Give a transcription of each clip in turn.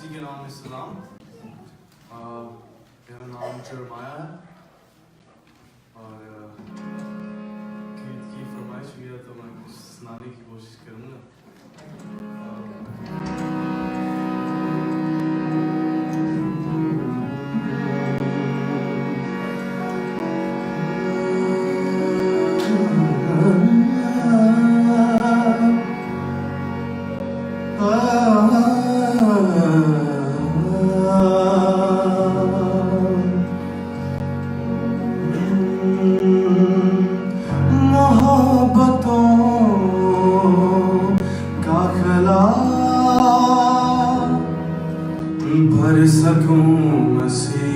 मसीह के नाम में सलाम। मेरा नाम जरमाया है और गीत की फरमाइश हुई है तो मैं कुछ सुनाने की कोशिश करूँगा। भर सकूं मसीह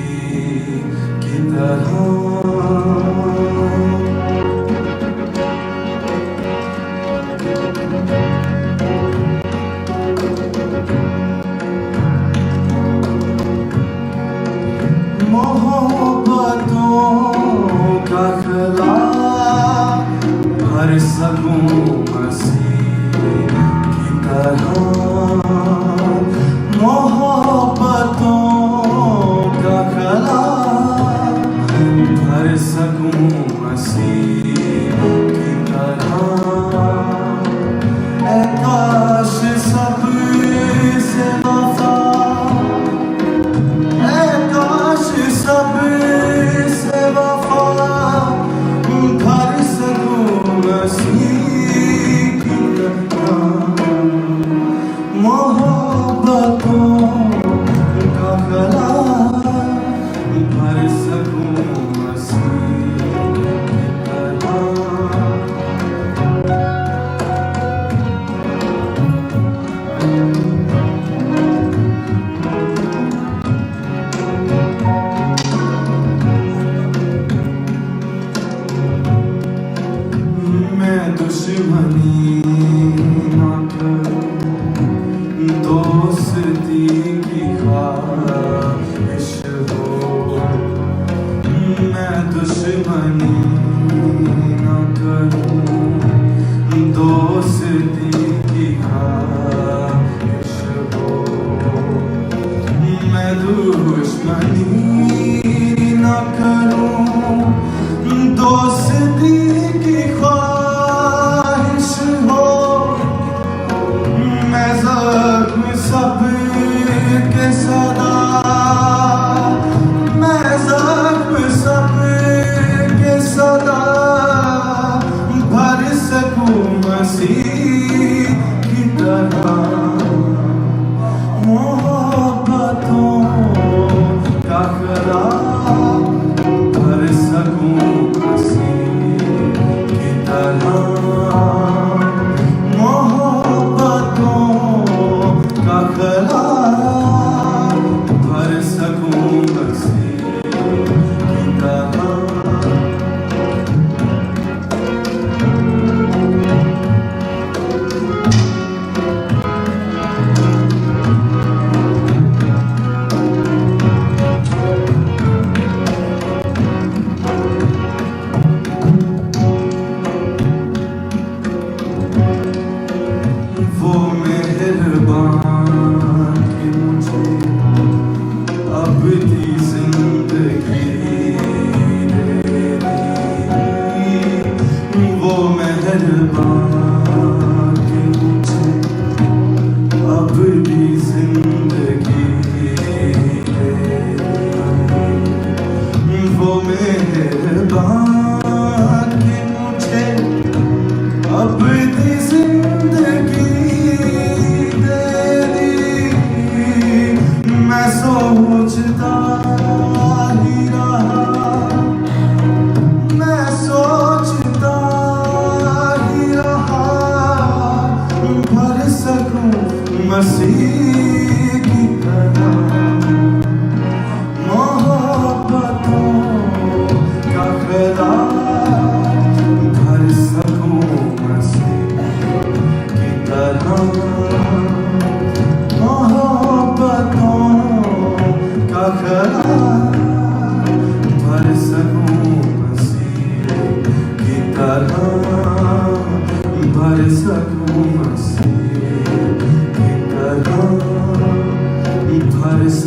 की तरह मोहब्बतों का खला भर सकूं मसीह की तरह मोहब्बतों का खला भर सकूं मसीह की तरह ऐ काश सबसे वफा ऐ काश सबसे वफा भर सकूं मसीह की तरह मोहब्बतों का खला भर सकूं मसीह की तरह मैं दुश्मनी ना करूं दोस्ती की ख्वाहिश हो मैं दुश्मनी न करूं दोस्ती की ख्वाहिश हो मैं दुश्मनी न करूं दोस्ती की ख्वाहिश हो मैं ज़ख्म सब के सदा मैं ज़ख्म सब के सदा भर सकूं मसीह की तरह मोहब्बतों का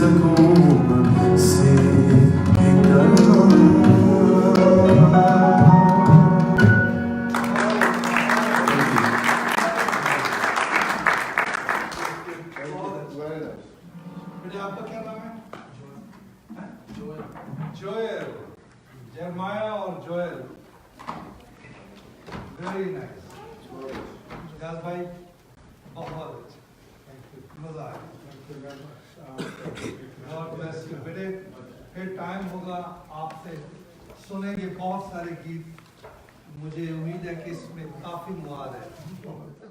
सुकून से निकलना। बेटा आपका क्या नाम है? जोएल, जरमाया और जोएल, वेरी नाइस। विकास भाई बहुत अच्छा, मजा आया। गॉड ब्लेस यू बेटे, फिर टाइम होगा आपसे सुनेंगे बहुत सारे गीत। मुझे उम्मीद है कि इसमें काफी मवाद है।